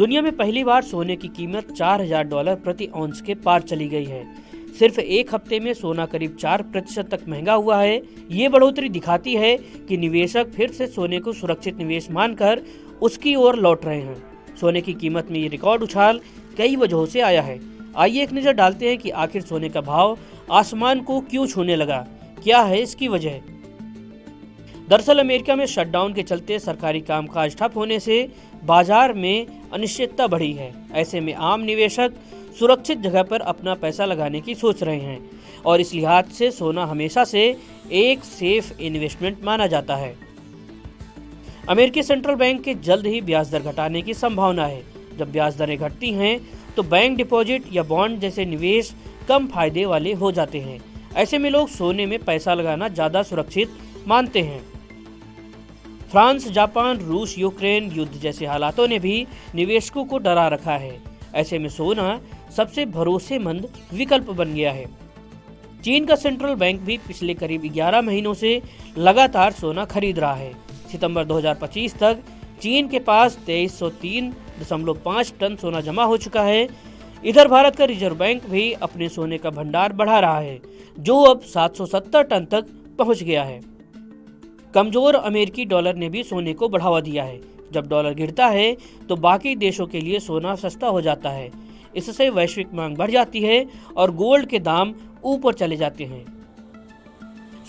दुनिया में पहली बार सोने की कीमत $4000 प्रति औंस के पार चली गई है। सिर्फ एक हफ्ते में सोना करीब 4% तक महंगा हुआ है। ये बढ़ोतरी दिखाती है कि निवेशक फिर से सोने को सुरक्षित निवेश मानकर उसकी ओर लौट रहे हैं। सोने की कीमत में ये रिकॉर्ड उछाल कई वजहों से आया है। आइए एक नजर डालते हैं कि आखिर सोने का भाव आसमान को क्यों छूने लगा, क्या है इसकी वजह। दरअसल अमेरिका में शटडाउन के चलते सरकारी कामकाज ठप होने से बाजार में अनिश्चितता बढ़ी है। ऐसे में आम निवेशक सुरक्षित जगह पर अपना पैसा लगाने की सोच रहे हैं और इस लिहाज से सोना हमेशा से एक सेफ इन्वेस्टमेंट माना जाता है। अमेरिकी सेंट्रल बैंक के जल्द ही ब्याज दर घटाने की संभावना है। जब ब्याज दरें घटती हैं तो बैंक डिपॉजिट या बॉन्ड जैसे निवेश कम फायदे वाले हो जाते हैं। ऐसे में लोग सोने में पैसा लगाना ज्यादा सुरक्षित मानते हैं। फ्रांस, जापान, रूस, यूक्रेन युद्ध जैसे हालातों ने भी निवेशकों को डरा रखा है। ऐसे में सोना सबसे भरोसेमंद विकल्प बन गया है। चीन का सेंट्रल बैंक भी पिछले करीब 11 महीनों से लगातार सोना खरीद रहा है। सितंबर 2025 तक चीन के पास 2303.5 टन सोना जमा हो चुका है। इधर भारत का रिजर्व बैंक भी अपने सोने का भंडार बढ़ा रहा है, जो अब 770 टन तक पहुंच गया है। कमजोर अमेरिकी डॉलर ने भी सोने को बढ़ावा दिया है। जब डॉलर गिरता है तो बाकी देशों के लिए सोना सस्ता हो जाता है। इससे वैश्विक मांग बढ़ जाती है और गोल्ड के दाम ऊपर चले जाते हैं।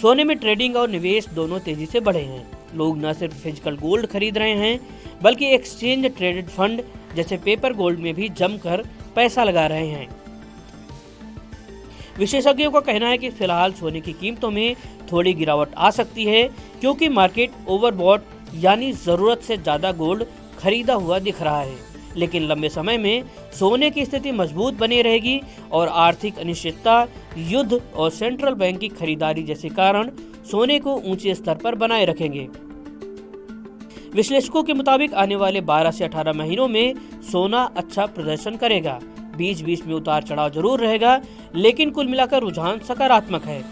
सोने में ट्रेडिंग और निवेश दोनों तेजी से बढ़े हैं। लोग न सिर्फ फिजिकल गोल्ड खरीद रहे हैं बल्कि एक्सचेंज ट्रेडेड फंड जैसे पेपर गोल्ड में भी जमकर पैसा लगा रहे हैं। विशेषज्ञों का कहना है कि फिलहाल सोने की कीमतों में थोड़ी गिरावट आ सकती है क्योंकि मार्केट ओवरबॉट यानी जरूरत से ज्यादा गोल्ड खरीदा हुआ दिख रहा है। लेकिन लंबे समय में सोने की स्थिति मजबूत बनी रहेगी और आर्थिक अनिश्चितता, युद्ध और सेंट्रल बैंक की खरीदारी जैसे कारण सोने को ऊंचे स्तर पर बनाए रखेंगे। विश्लेषकों के मुताबिक आने वाले 12 से 18 महीनों में सोना अच्छा प्रदर्शन करेगा। बीच बीच में उतार चढ़ाव जरूर रहेगा, लेकिन कुल मिलाकर रुझान सकारात्मक है।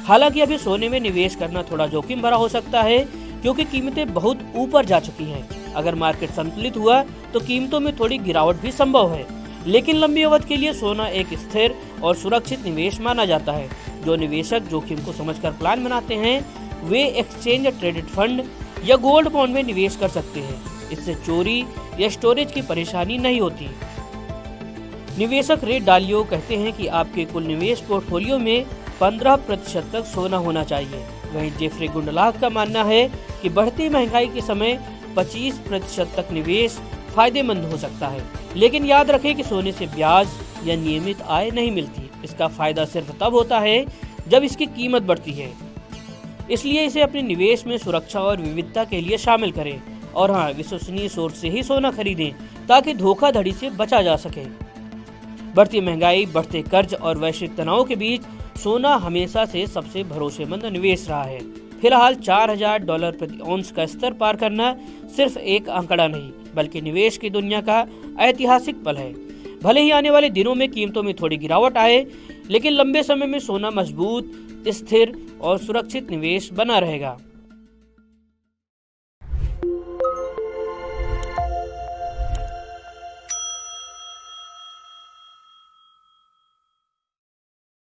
हालांकि अभी सोने में निवेश करना थोड़ा जोखिम भरा हो सकता है क्योंकि कीमतें बहुत ऊपर जा चुकी हैं। अगर मार्केट संतुलित हुआ तो कीमतों में थोड़ी गिरावट भी संभव है, लेकिन लंबी अवधि के लिए सोना एक स्थिर और सुरक्षित निवेश माना जाता है। जो निवेशक जोखिम को समझकर प्लान बनाते हैं वे एक्सचेंज ट्रेडेड फंड या गोल्ड बॉन्ड में निवेश कर सकते हैं। इससे चोरी या स्टोरेज की परेशानी नहीं होती। निवेशक रे डालियो कहते हैं कि आपके कुल निवेश पोर्टफोलियो में 15% तक सोना होना चाहिए। वहीं जेफ्री गुंडलाग का मानना है कि बढ़ती महंगाई के समय 25% तक निवेश फायदेमंद हो सकता है। लेकिन याद रखें कि सोने से ब्याज या नियमित आय नहीं मिलती। इसका फायदा सिर्फ तब होता है जब इसकी कीमत बढ़ती है। इसलिए इसे अपने निवेश में सुरक्षा और विविधता के लिए शामिल करें। और हाँ, विश्वसनीय सोर्स से ही सोना खरीदें ताकि धोखाधड़ी से बचा जा सके। बढ़ती महंगाई, बढ़ते कर्ज और वैश्विक तनाव के बीच सोना हमेशा से सबसे भरोसेमंद निवेश रहा है। फिलहाल $4000 प्रति औंस का स्तर पार करना सिर्फ एक आंकड़ा नहीं बल्कि निवेश की दुनिया का ऐतिहासिक पल है। भले ही आने वाले दिनों में कीमतों में थोड़ी गिरावट आए, लेकिन लंबे समय में सोना मजबूत, स्थिर और सुरक्षित निवेश बना रहेगा।